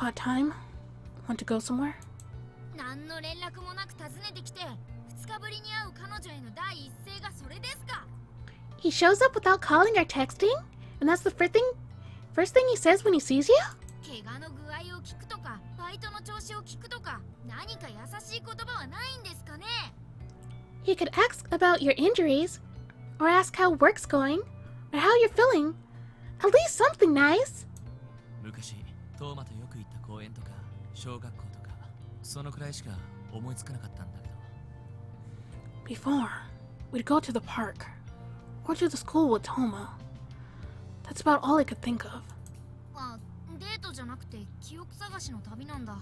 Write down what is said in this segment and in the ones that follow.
got time? Want to go somewhere? 何の連絡もなく訪ねてきて、2日ぶりに会う彼女への第一声がそれですか? He shows up without calling or texting? And that's the first thing he says when he sees you? 怪我の具合を聞くとか、バイトの調子を聞くとか、何か優しい言葉はないんですかね? He could ask about your injuries, or ask how work's going, or how you're feeling. At least something nice. 昔、トーマとよく行った公園とか、小学校とか、そのくらいしか思いつかなかったんだけど。Before, we'd go to the park, or to the school with Toma. That's about all I could think of. あ、デートじゃなくて記憶探しの旅なんだ。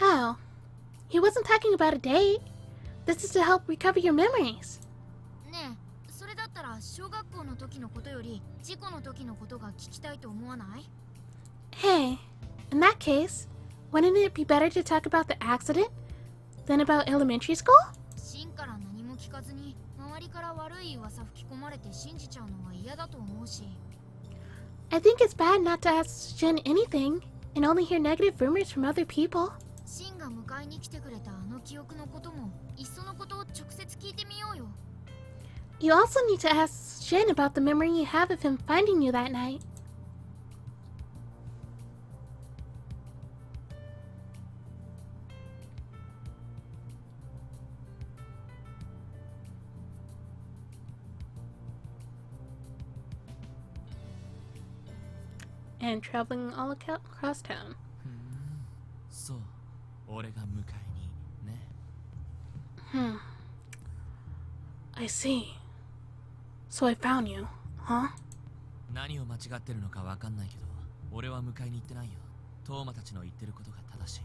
Oh, he wasn't talking about a date. This is to help recover your memories. ねえ、それだったら小学校の時のことより事故の時のことが聞きたいと思わない? Hey, in that case, wouldn't it be better to talk about the accident than about elementary school? シンから何も聞かずに周りから悪い噂吹き込まれて信じちゃうのは嫌だと思うし。I think it's bad not to ask Shin anything and only hear negative rumors from other people. シンが迎えに来てくれたあの記憶のこともいっそのことを直接聞いてみようよ。You also need to ask Shin about the memory you have of him finding you that night. And traveling all across town. そう、俺が迎えにね。I see. So I found you, huh? 何を間違ってるのかわかんないけど、俺は迎えに行ってないよ。トーマたちの言ってることが正しい。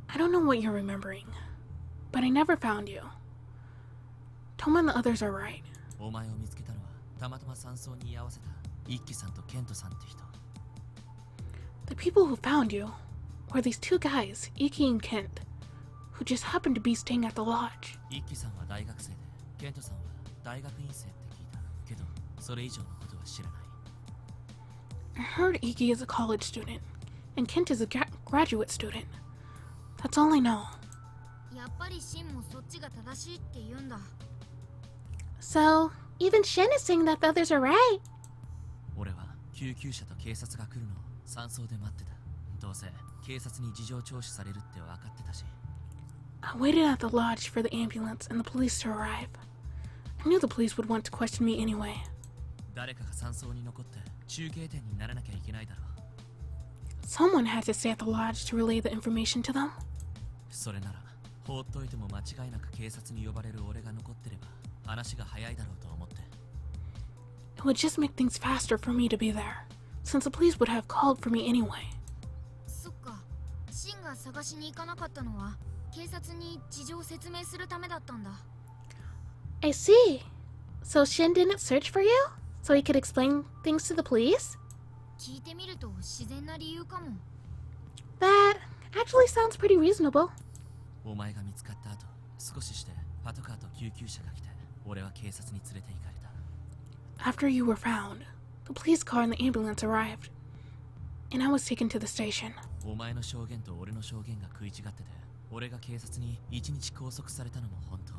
I don't know what you're remembering, but I never found you. Toma and the others are right. お前を見つけたのはたまたま山荘に居合わせた一輝さんとケントさんって人。The people who found you were these two guys, Iki and Kent, who just happened to be staying at the lodge. 一輝さんは大学生で、ケントさんは大学院生って聞いたけど、それ以上のことは知らない。I heard Iki is a college student, and Kent is a graduate student. That's all I know. やっぱりシンもそっちが正しいって言うんだ。So, even Shin is saying that the others are right. 俺は救急車と警察が来るのを山荘で待ってた。どうせ警察に事情聴取されるって分かってたし。I waited at the lodge for the ambulance and the police to arrive. I knew the police would want to question me anyway. 誰かが山荘に残って中継点にならなきゃいけないだろう。Someone had to stay at the lodge to relay the information to them. それなら放っといても間違いなく警察に呼ばれる俺が残ってれば話が早いだろうと思って。It would just make things faster for me to be there, since the police would have called for me anyway. そっか、シンが探しに行かなかったのは警察に事情を説明するためだったんだ。I see. So Shin didn't search for you? So he could explain things to the police? 聞いてみると自然な理由かも。That actually sounds pretty reasonable. お前が見つかった後、少ししてパトカーと救急車が来て、俺は警察に連れて行かれた。After you were found, the police car and the ambulance arrived, and I was taken to the station. お前の証言と俺の証言が食い違ってて、俺が警察に1日拘束されたのも本当。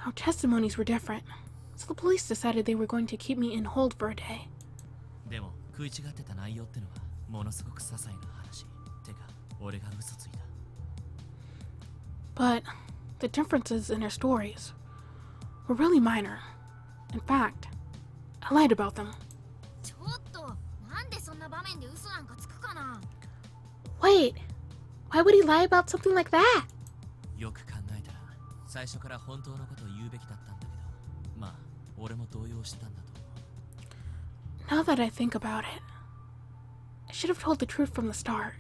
Our testimonies were different, so the police decided they were going to keep me in hold for a day. でも食い違ってた内容ってのはものすごく些細な話。てか、俺が嘘ついた。But the differences in our stories were really minor. In fact, I lied about them. ちょっと、なんでそんな場面で嘘なんかつくかな? Wait, why would he lie about something like that? よく考えたら、最初から本当のことを言うべきだったんだけど、まあ、俺も動揺してたんだと思う。Now that I think about it, I should have told the truth from the start.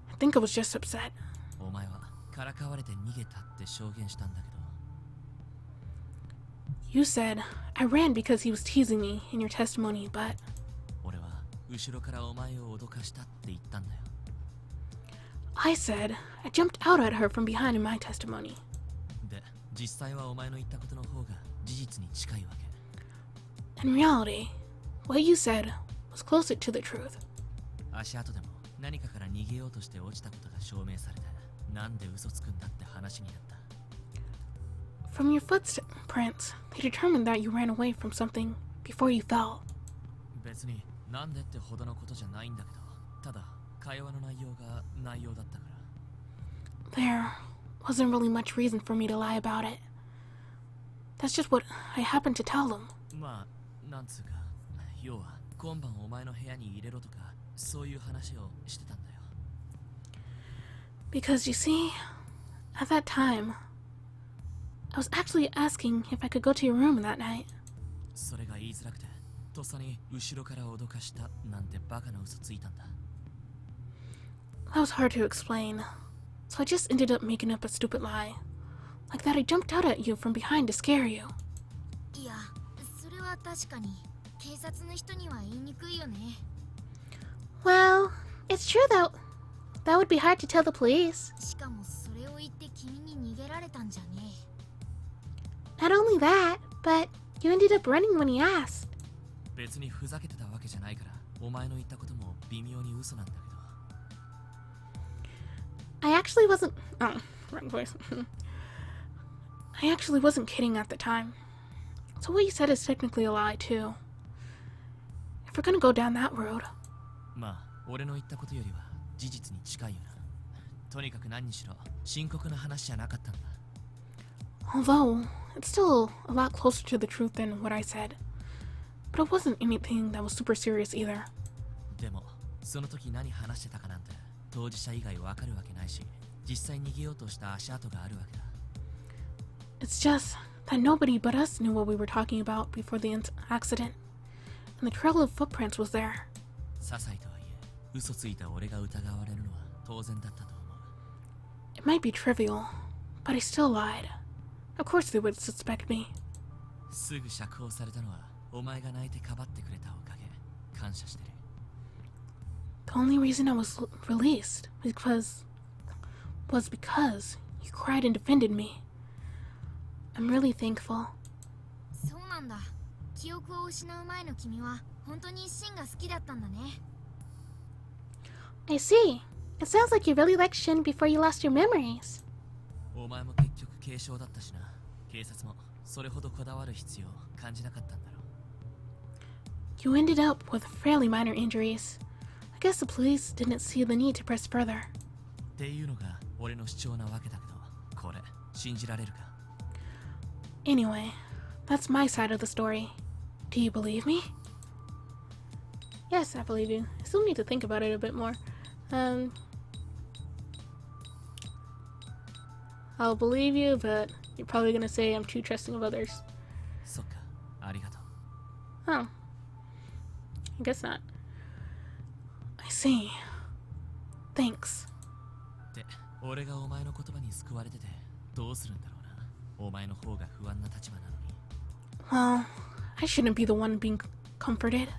I think I was just upset. お前はからかわれて逃げたって証言したんだけど。You said I ran because he was teasing me in your testimony, but 俺は後ろからお前を脅かしたって言ったんだよ。I said I jumped out at her from behind in my testimony. で、実際はお前の言ったことの方が事実に近いわけ。In reality, what you said was closer to the truth. 足跡でも何かから逃げようとして落ちたことが証明されて、なんで嘘つくんだって話になった。 From your footprints, they determined that you ran away from something before you fell. 別になんでってほどのことじゃないんだけど、ただ会話の内容が内容だったから。 There wasn't really much reason for me to lie about it. That's just what I happened to tell them. まあ、なんつうか、要は今晩お前の部屋に入れろとか、そういう話をしてたんだよ。 Because you see, at that time, I was actually asking if I could go to your room that night. それが言いづらくて、とっさに後ろから脅かしたなんてバカな嘘ついたんだ。 That was hard to explain, so I just ended up making up a stupid lie. Like that I jumped out at you from behind to scare you. いや、それは確かに警察の人には言いにくいよね。 Well, it's true though. That would be hard to tell the police. しかもそれを言って君に逃げられたんじゃね。 Not only that, but you ended up running when he asked. 別にふざけてたわけじゃないから、お前の言ったことも微妙に嘘なんだけど。 I actually wasn't... Oh, wrong voice. I actually wasn't kidding at the time. So what you said is technically a lie too. If we're gonna go down that road... まあ、俺の言ったことよりは事実に近いよな。とにかく何にしろ深刻な話じゃなかったんだ。 Although, it's still a lot closer to the truth than what I said. But it wasn't anything that was super serious either. でも、その時何話してたかなんて当事者以外わかるわけないし、実際逃げようとした足跡があるわけだ。 It's just that nobody but us knew what we were talking about before the accident. And the trail of footprints was there. 些細とはいえ、嘘ついた俺が疑われるのは当然だったと思う。 It might be trivial, but I still lied. Of course they would suspect me. すぐ釈放されたのはお前が泣いてかばってくれたおかげ。感謝してる。 The only reason I was released was because you cried and defended me. I'm really thankful. そうなんだ。記憶を失う前の君は本当にシンが好きだったんだね。 I see. It sounds like you really liked Shin before you lost your memories. お前も結局軽傷だったしな。警察もそれほどこだわる必要感じなかったんだろう。 You ended up with fairly minor injuries. I guess the police didn't see the need to press further. っていうのが俺の主張なわけだけど、これ信じられるか？ Anyway, that's my side of the story. Do you believe me? Yes, I believe you. I still need to think about it a bit more. I'll believe you, but you're probably gonna say I'm too trusting of others. そっか、ありがとう。 Oh. I guess not. I see. Thanks. って俺がお前の言葉に救われててどうするんだろうな。お前の方が不安な立場なのに。 Well, I shouldn't be the one being comforted.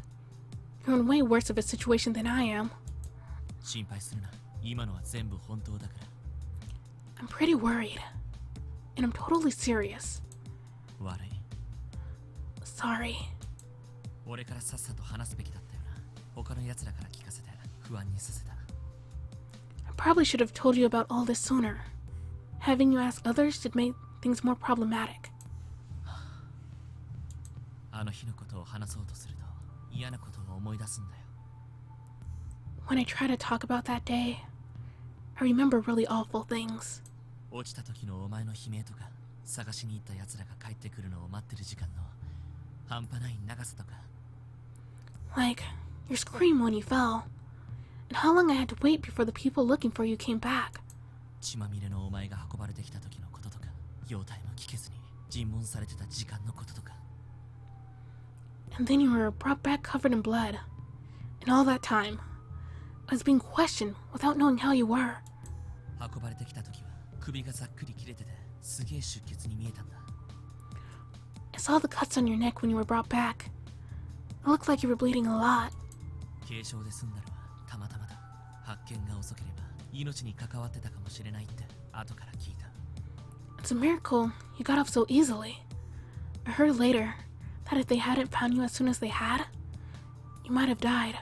You're in way worse of a situation than I am. 心配するな。今のは全部本当だから。 I'm pretty worried. And I'm totally serious. 悪い。 Sorry. 俺からさっさと話すべきだったよな。他の奴らから聞かせて不安にさせた。 I probably should have told you about all this sooner. Having you ask others did make things more problematic. あの日のことを話そうとすると嫌なことを思い出すんだよ。 When I try to talk about that day, I remember really awful things. 落ちた時のお前の悲鳴とか、探しに行った奴らが帰ってくるのを待ってる時間の半端ない長さとか。 Like your scream when you fell. And how long I had to wait before the people looking for you came back. 血まみれのお前が運ばれてきた時のこととか、容体も聞けずに尋問されてた時間のこととか。 And then you were brought back covered in blood. And all that time, I was being questioned without knowing how you were. 運ばれてきた時は首がざっくり切れててすげえ出血に見えたんだ。 I saw the cuts on your neck when you were brought back. It looked like you were bleeding a lot. 軽傷で済んだのはたまたまだ。発見が遅ければ命に関わってたかもしれないって後から聞いた。 It's a miracle you got up so easily. I heard later that if they hadn't found you as soon as they had, you you might have died.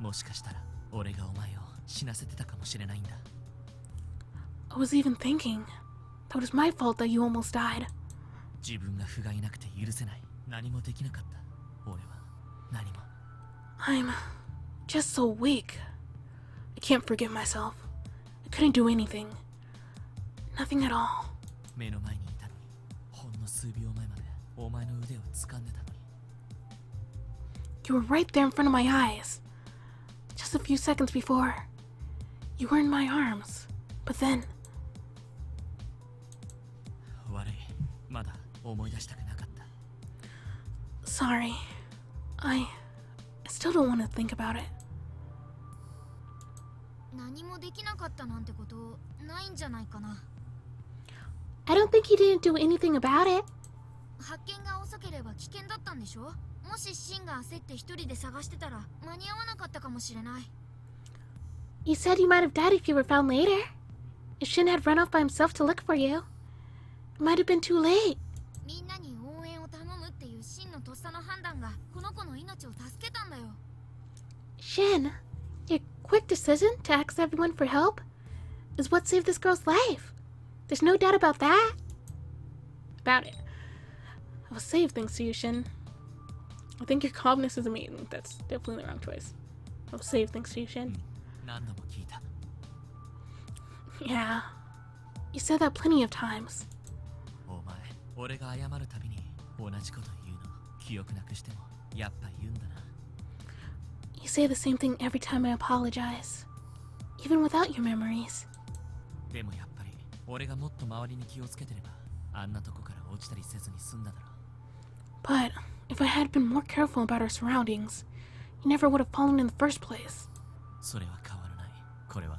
もしかしたら俺がお前を死なせてたかもしれないんだ。 I was even thinking that it was my fault that you almost died. 自分が不甲斐なくて許せない。何もできなかった。俺は何も。 I'm just so weak. I can't forgive myself. I couldn't do anything. Nothing at all. 目の前にいたのに、ほんの数秒前までお前の腕を掴んでたのに。 You were right there in front of my eyes. Just a few seconds before. You were in my arms. But then... 悪い。まだ思い出したくなかった。 Sorry. I still don't want to think about it. 何もできなかったなんてことないんじゃないかな。 I don't think he didn't do anything about it. 発見が遅ければ危険だったんでしょ。もしシンが焦って一人で探してたら間に合わなかったかもしれない。 You said you might have died if you were found later. If Shin had run off by himself to look for you, it might have been too late. みんなに応援を頼むっていうシンのとっさの判断がこの子の命を助けたんだよ。 Shin, your quick decision to ask everyone for help is what saved this girl's life. There's no doubt about that. About it. I was saved thanks to you, Shin. I think your calmness is amazing. That's definitely the wrong choice. I was saved thanks to you, Shin. 何度も聞いた。 Yeah. You said that plenty of times. お前、俺が謝るたびに同じこと言うの。記憶なくしてもやっぱ言うんだな。 You say the same thing every time I apologize. Even without your memories. でもやっぱり俺がもっと周りに気をつけてればあんなとこから落ちたりせずに済んだだろう。 But if I had been more careful about our surroundings, you never would have fallen in the first place. それは変わらない。これは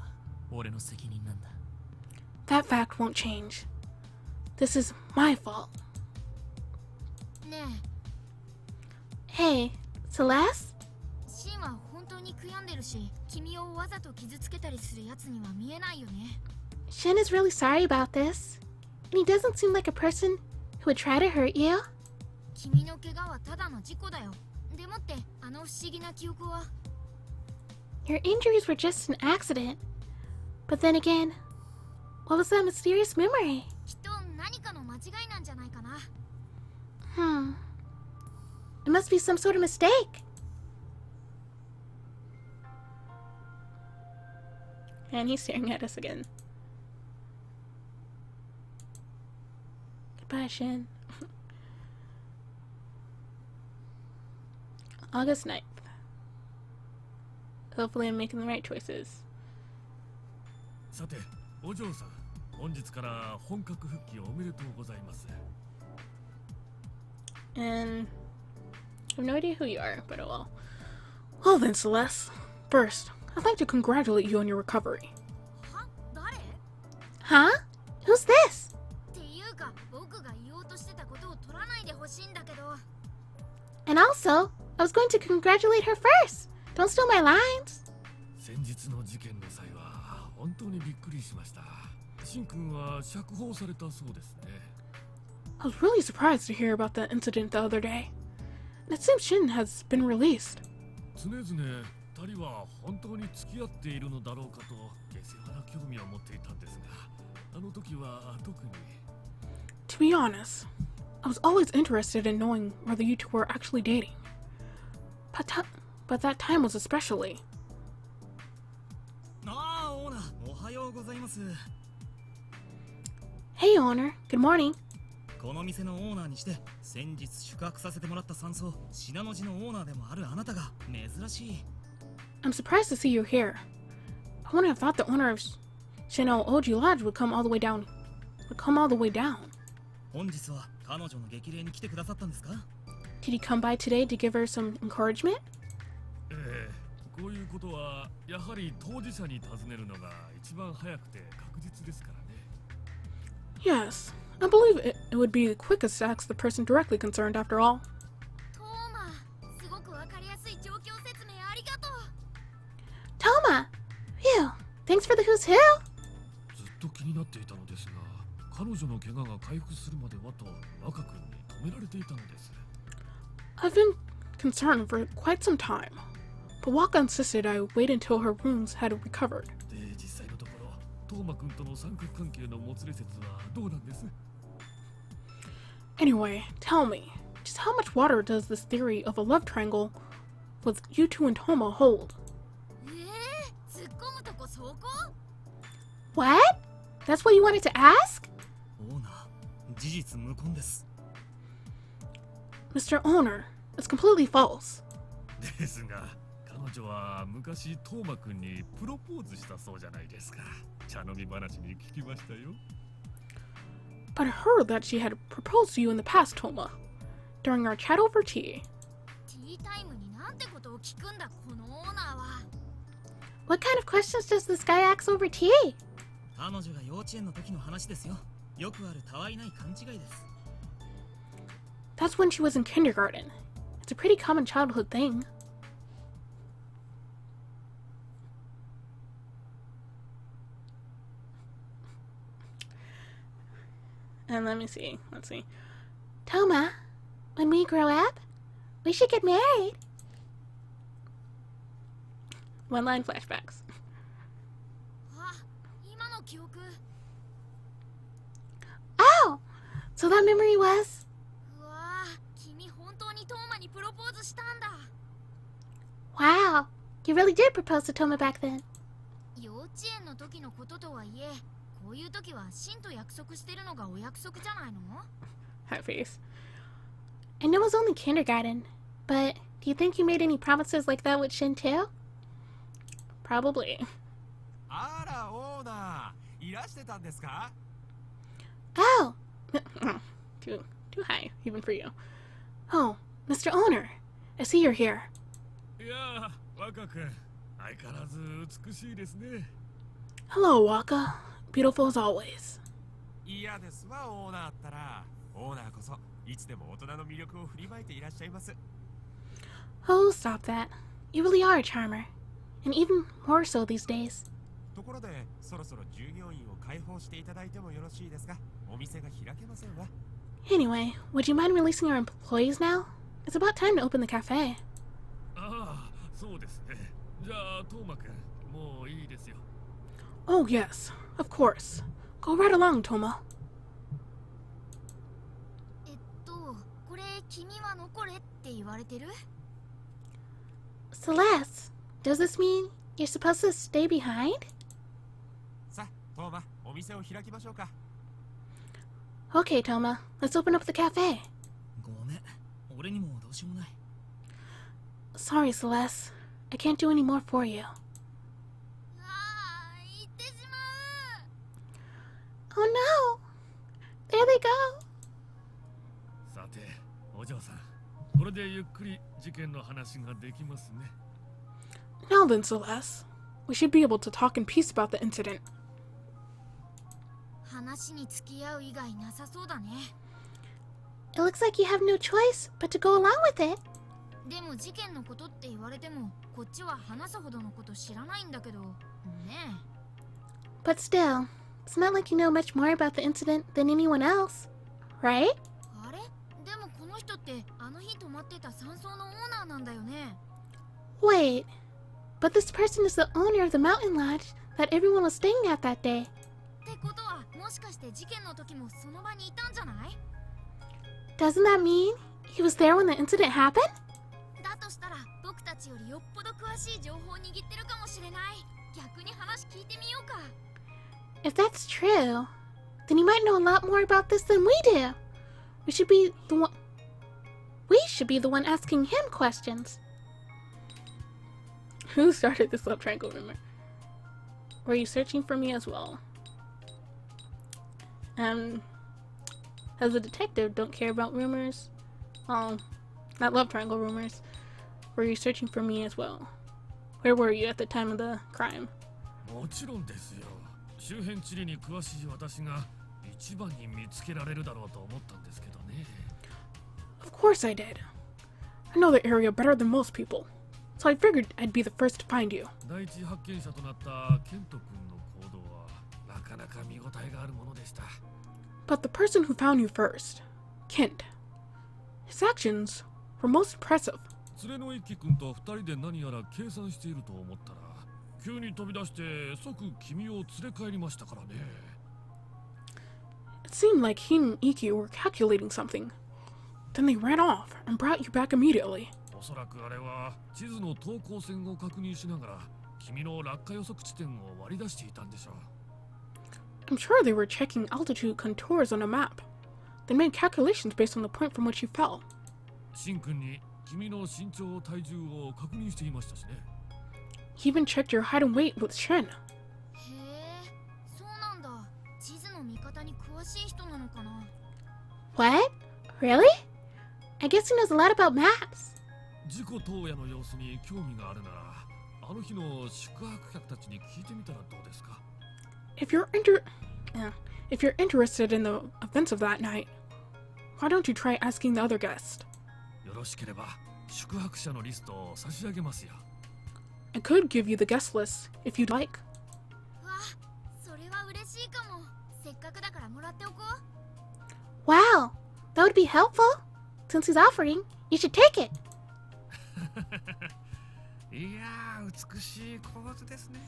俺の責任なんだ。 That fact won't change. This is my fault. ね Hey, Celes? え、シンは本当に悔やんでるし、君をわざと傷つけたりするやつには見えないよね。 Shin is really sorry about this. And he doesn't seem like a person who would try to hurt you. 君の怪我はただの事故だよ。でもってあの不思議な記憶は。 Your injuries were just an accident. But then again, what was that mysterious memory? きっと何かの間違いなんじゃないかな。 It must be some sort of mistake. And he's staring at us again. Goodbye, Shin. August 9th. Hopefully I'm making the right choices. さて、お嬢さん、本日から本格復帰おめでとうございます。 And I have no idea who you are, but oh well. Well then, Celes. First, I'd like to congratulate you on your recovery. は？誰？ Huh? Who's this? っていうか、僕が言おうとしてたことを取らないでほしいんだけど。 And also, I was going to congratulate her first. Don't steal my lines. 先日の事件の際は本当にびっくりしました。シン君は釈放されたそうですね。 I was really surprised to hear about that incident the other day. And it seems Shin has been released. 常々二人は本当に付き合っているのだろうかと下世話な興味を持っていたんですが、あの時は特に。 To be honest, I was always interested in knowing whether you two were actually dating. But that time was especially. ああ、オーナー、おはようございます。 Hey, owner. Good morning. この店のオーナーにして先日宿泊させてもらった山荘信濃路のオーナーでもあるあなたが珍しい。 I'm surprised to see you here. I wouldn't have thought the owner of Shino Oji Lodge would come all the way down. 本日は彼女の激励に来てくださったんですか？ Did he come by today to give her some encouragement? こういうことはやはり当事者に尋ねるのが一番早くて確実ですからね。 Yes, I believe it would be the quickest to ask the person directly concerned after all. トーマ、すごくわかりやすい状況説明ありがとう。 Toma! Phew, thanks for the who's who. ずっと気になっていたのですが、彼女の怪我が回復するまではと若君に止められていたのです。 I've been concerned for quite some time. but Waka insisted I wait until her wounds had recovered. で実際のところトーマ君との三角関係のもつれ説はどうなんです？ Anyway, tell me, just how much water does this theory of a love triangle with you two and Toma hold? 突っ込むとこそこ？ What? That's what you wanted to ask? オーナー、事実無根です。 Mr. Owner, it's completely false. ですが彼女は昔トーマ君にプロポーズしたそうじゃないですか。茶飲み話に聞きましたよ。 But I heard that she had proposed to you in the past, Toma, during our chat over tea. ティータイムになんてことを聞くんだこのオーナーは。 What kind of questions does this guy ask over tea? 彼女が幼稚園の時の話ですよ。よくあるたわいない勘違いです。 That's when she was in kindergarten. It's a pretty common childhood thing. And let's see. Toma, when we grow up, we should get married. One-line flashbacks. あ、今の記憶。 Oh! So that memory was... うわぁ、君本当にトーマにプロポーズしたんだ。 Wow! You really did propose to Toma back then. 幼稚園の時のこととはいえ、こういう時はシンと約束してるのがお約束じゃないの？ That face. I know it was only kindergarten, but do you think you made any promises like that with Shin too? Probably. あらオーナーいらしてたんですか？ Oh! too high, even for you. Oh, Mr. Owner, I see you're here. いやー若君相変わらず美しいですね。 Hello, Waka. Beautiful as always. 嫌ですわオーナーったらオーナーこそいつでも大人の魅力を振りまいていらっしゃいます。 Oh, stop that. You really are a charmer. And even more so these days. ところでそろそろ従業員を解放していただいてもよろしいですがお店が開けませんわ。 Anyway, would you mind releasing our employees now? It's about time to open the cafe. ああそうですね。じゃあトーマ君もういいですよ。 Oh, yes, of course. Go right along, Toma. これ君は残れって言われてる？ Celes, does this mean you're supposed to stay behind? さあトーマお店を開きましょうか。 Okay, Toma, let's open up the cafe. ごめん、俺にもどうしようもない。 Sorry, Celes. I can't do any more for you. ああ、行ってしまう。 Oh no! There they go! さてお嬢さんこれでゆっくり事件の話ができますね。 Now then, Celes. We should be able to talk in peace about the incident. 話に付き合う以外なさそうだね。 It looks like you have no choice but to go along with it. でも事件のことって言われてもこっちは話すほどのこと知らないんだけどね But still, it's not like you know much more about the incident than anyone else, right? あれでもこの人ってあの日泊まってた山荘のオーナーなんだよね。 Wait, but this person is the owner of the mountain lodge that everyone was staying at that day. ってことはもしかして事件の時もその場にいたんじゃない？ Doesn't that mean he was there when the incident happened? だとしたら僕たちよりよっぽど詳しい情報を握ってるかもしれない。逆に話聞いてみようか。 If that's true, then he might know a lot more about this than we do. We should be the one asking him questions. Who started this love triangle rumor? Were you searching for me as well? As a detective, don't care about rumors. Not love triangle rumors. Were you searching for me as well? Where were you at the time of the crime? もちろんですよ。周辺地理に詳しい私が一番に見つけられるだろうと思ったんですけどね。 Of course I did. I know the area better than most people, so I figured I'd be the first to find you. 第一発見者となったケント君の行動はなかなか見応えがあるものでした。 But the person who found you first, Kent, his actions were most impressive. 連れの一輝くんと二人で何やら計算していると思ったら、急に飛び出して即君を連れ帰りましたからね。It seemed like he and Iki were calculating something. Then they ran off and brought you back immediately. おそらくあれは地図の等高線を確認しながら君の落下予測地点を割り出していたんでしょう。I'm sure they were checking altitude contours on a map. They made calculations based on the point from which you fell. シン君に君の身長体重を確認していましたしね。He even checked your height and weight with Shin. へえ、そうなんだ。地図の見方に詳しい人なのかな。 What? Really? I guess he knows a lot about maps. 事故当夜の様子に興味があるなら、あの日の宿泊客たちに聞いてみたらどうですか？ If you're interested in the events of that night, why don't you try asking the other guest? よろしければ宿泊者のリストを差し上げますよ。I could give you the guest list if you'd like. わ、それは嬉しいかも。せっかくだからもらっておこう。 Wow, that would be helpful. Since he's offering, you should take it. いやー、美しい構図ですね。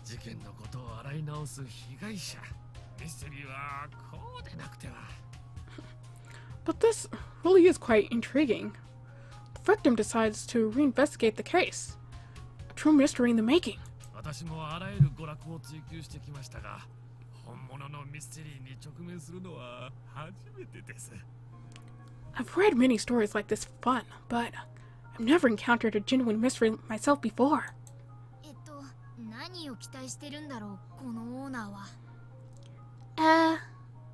事件のことを洗い直す被害者。ミステリーはこうでなくては。But this really is quite intriguing. The victim decides to reinvestigate the case. A true mystery in the making. 私もあらゆる娯楽を追求してきましたが、本物のミステリーに直面するのは初めてです。I've read many stories like this for fun, but I've never encountered a genuine mystery myself before. 何を期待してるんだろう、このオーナーは。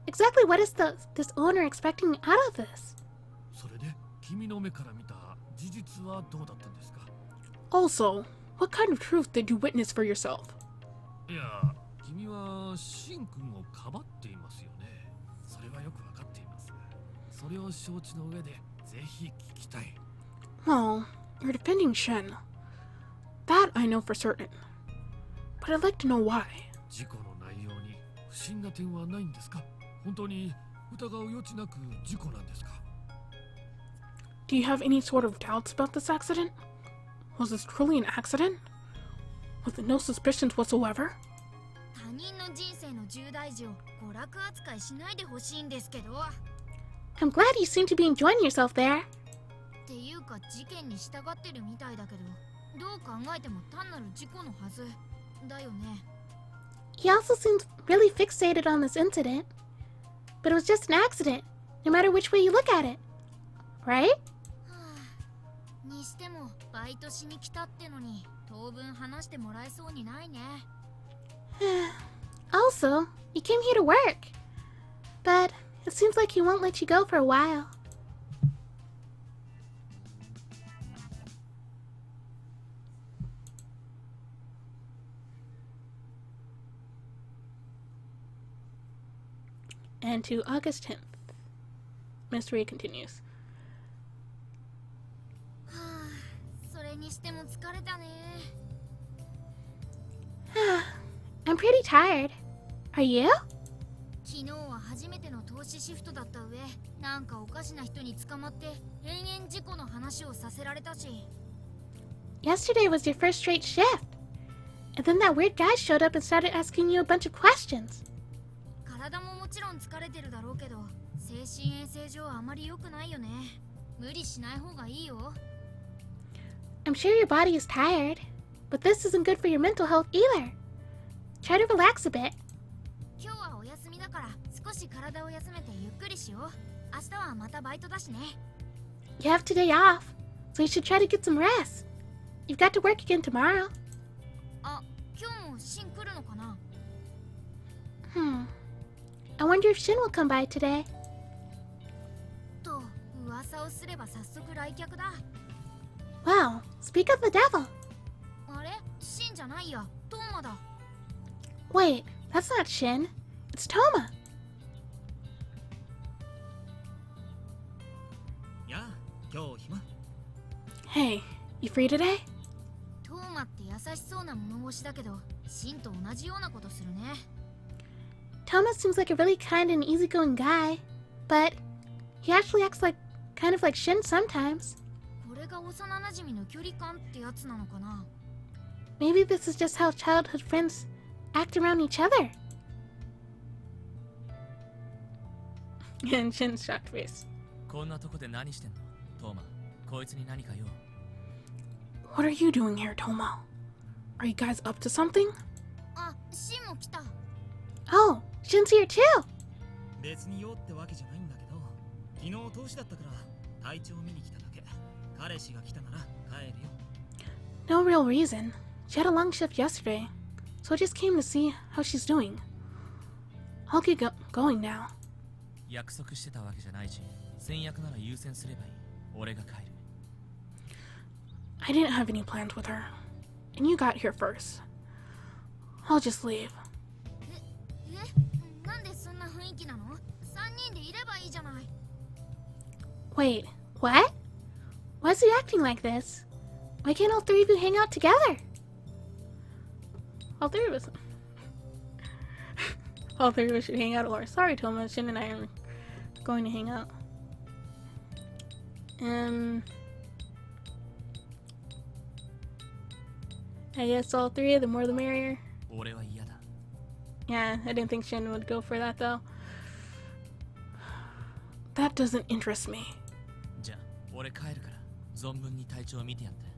Exactly what is this owner expecting out of this? それで君の目から見た事実はどうだったんですか？ Also, what kind of truth did you witness for yourself? いや、君はシン君をかばっていますよね。それはよくわかっています。それを承知の上でぜひ聞きたい。Well, you're defending Shin. That I know for certain. But I'd like to know why. 事故の内容に不審な点はないんですか？本当に疑う余地なく事故なんですか？ Do you have any sort of doubts about this accident? Was this truly an accident? With no suspicions whatsoever? 他人の人生の重大事を娯楽扱いしないでほしいんですけど。 I'm glad you seem to be enjoying yourself there. っていうか事件に従ってるみたいだけど、どう考えても単なる事故のはずだよね。 He also seems really fixated on this incident. But it was just an accident, no matter which way you look at it. Right? はあ、にしてもバイトしに来たってのに当分話してもらえそうにないね。Also, you came here to work. But it seems like he won't let you go for a while. And to August 10th. Mystery continues. はあ、それにしても疲れたね。I'm pretty tired. Are you? 昨日は初めての投資シフトだった上、なんかおかしな人に捕まって延々事故の話をさせられたし。 Yesterday was your first straight shift. And then that weird guy showed up and started asking you a bunch of questions. 体ももちろん疲れてるだろうけど、精神衛生上あまり良くないよね。無理しない方がいいよ。 I'm sure your body is tired, but this isn't good for your mental health either. Try to relax a bit. 今日はお休みだから少し体を休めてゆっくりしよう。明日はまたバイトだしね。 You have today off, so you should try to get some rest. You've got to work again tomorrow. あ、今日もシン来るのかな。 I wonder if Shin will come by today. と噂をすれば早速来客だ。 Wow, speak of the devil. あれ、シンじゃないや、トーマだ。 Wait, that's not Shin. It's Toma. やあ、今日暇？ Hey, you free today? トーマって優しそうな物腰だけど、シンと同じようなことするね。 Toma seems like a really kind and easygoing guy, but he actually acts kind of like Shin sometimes. これが幼馴染の距離感ってやつなのかな。 Maybe this is just how childhood friends act around each other. And Shin's shocked face. こんなとこで何してんのトーマ。こいつに何か用？ What are you doing here, Tomo? Are you guys up to something? あ、シンも来た。 Oh, Shin's here too! 別に用ってわけじゃないんだけど、昨日投資だったから体調見に来ただけ。彼氏が来たなら帰るよ。 No real reason. She had a long shift yesterday, so I just came to see how she's doing. I'll get going now. 約束してたわけじゃないし、先約なら優先すればいい。俺が帰る。I didn't have any plans with her, and you got here first. I'll just leave. なんでそんな雰囲気なの？ 3人でいればいいじゃない。 Wait, what? Why is he acting like this? Why can't all three of you hang out together? All three of us. All three of us should hang out, or sorry, Toma, Shin and I are going to hang out. I guess all three, the more the merrier. 俺は嫌だ。 Yeah, I didn't think Shin would go for that though. That doesn't interest me. じゃあ、俺帰るから、存分に体調を見てやって。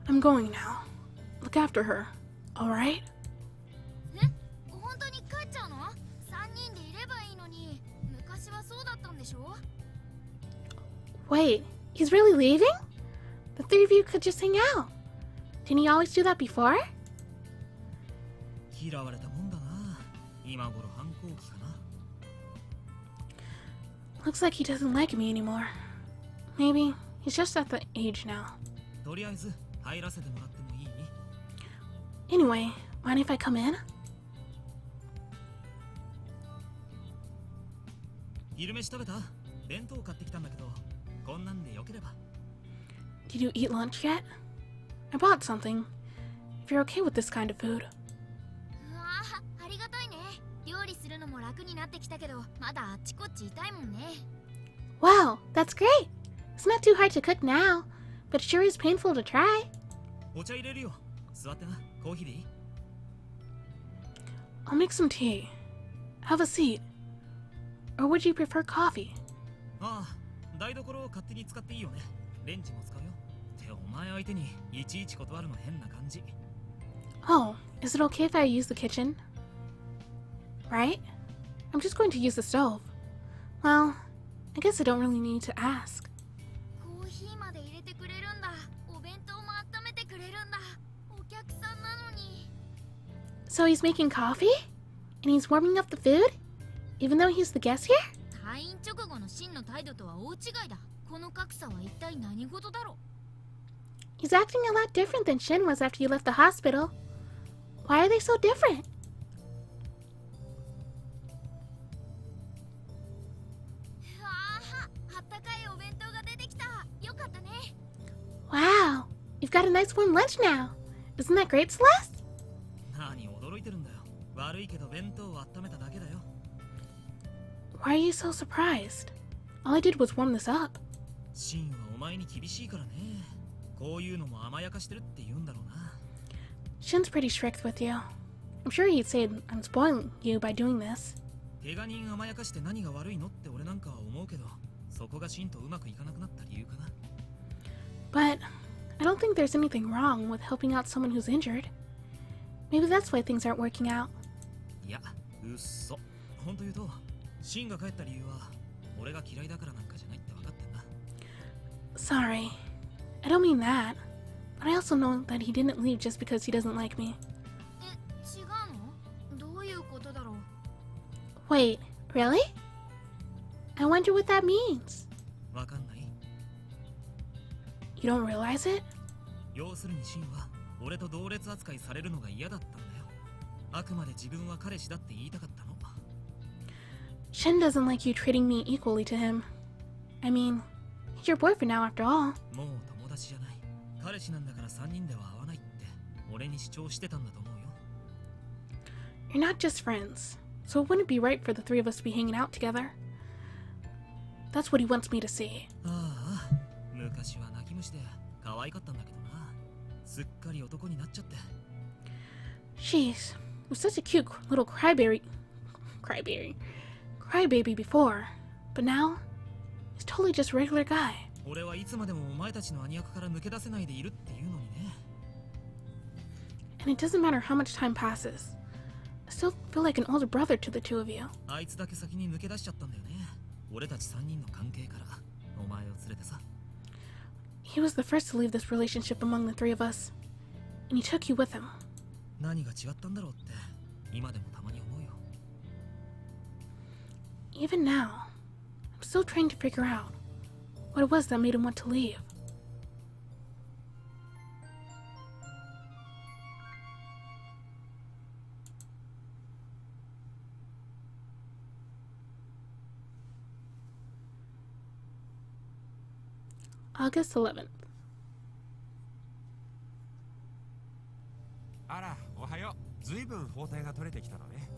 I'm going now. Look after her, alright? 本当に帰っちゃうの？ 3人でいればいいのに。昔はそうだったんでしょ？ Wait, he's really leaving? The three of you could just hang out. Didn't he always do that before? 嫌われたもんだな。今頃反抗期かな。 Looks like he doesn't like me anymore. Maybe he's just at the age now. とりあえず入らせてもらってもいい？ Anyway, mind if I come in? 昼飯食べた？弁当買ってきたんだけど、こんなんでよければ。 Did you eat lunch yet? I bought something. If you're okay with this kind of food. うわあ、ありがたいね。料理するのも楽になってきたけど、まだあっちこっち痛いもんね。 Wow, that's great. It's not too hard to cook now, but it sure is painful to try. お茶入れるよ。座ってな。コーヒーでいい？ I'll make some tea. Have a seat. Or would you prefer coffee? ああ、台所を勝手に使っていいよね。レンジも使うよ。ってお前相手にいちいち断るの変な感じ。 Oh, is it okay if I use the kitchen? Right? I'm just going to use the stove. Well, I guess I don't really need to ask. コーヒーまで入れてくれるんだ。お弁当も温めてくれるんだ。お客さんなのに。 So he's making coffee? And he's warming up the food? Even though he's the guest here? 退院直後の真の態度とは大違いだ。この格差は一体何事だろう。 He's acting a lot different than Shin was after you left the hospital. Why are they so different? うわあ、あったかいお弁当が出てきた。よかったね。 Wow, you've got a nice warm lunch now. Isn't that great, Celeste? 何驚いてるんだよ。悪いけど弁当を温めただけだよ。 Why are you so surprised? All I did was warm this up. シンはお前に厳しいからね。こういうのも甘やかしてるって言うんだろうな。 Shin's pretty strict with you. I'm sure he'd say I'm spoiling you by doing this. 怪我人甘やかして何が悪いのって俺なんかは思うけど、そこがシンとうまくいかなくなった理由かな。 But I don't think there's anything wrong with helping out someone who's injured. Maybe that's why things aren't working out. いや、うっそ。ほんと言うと、シンが帰った理由は、俺が嫌いだからなんかじゃないって分かってんだ。 Sorry. I don't mean that. But I also know that he didn't leave just because he doesn't like me. 違うの？どういうことだろう。 Wait, really? I wonder what that means. わかんない？ You don't realize it? 要するにシンは、俺と同列扱いされるのが嫌だったんだよ。あくまで自分は彼氏だって言いたかったの。 Shin doesn't like you treating me equally to him. I mean, he's your boyfriend now after all. もう友達じゃない。彼氏なんだから3人では会わないって俺に主張してたんだと思うよ。 You're not just friends, so it wouldn't be right for the three of us to be hanging out together. That's what he wants me to see. ああ、ったんだけどな。すっかり男になっちゃって。 Jeez, he was such a cute little crybaby before, but now he's totally just a regular guy. 俺はいつまでもお前たちの兄役から抜け出せないでいるっていうのにね。 And it doesn't matter how much time passes. I still feel like an older brother to the two of you. あいつだけ先に抜け出しちゃったんだよね。俺たち3人の関係からお前を連れてさ。 He was the first to leave this relationship among the three of us, and he took you with him. 何が違ったんだろうって今でもたまに思うよ。 Even now, I'm still trying to figure out what it was that made him want to leave. August 11th. あら、おはよう。ずいぶん包帯が取れてきたのね。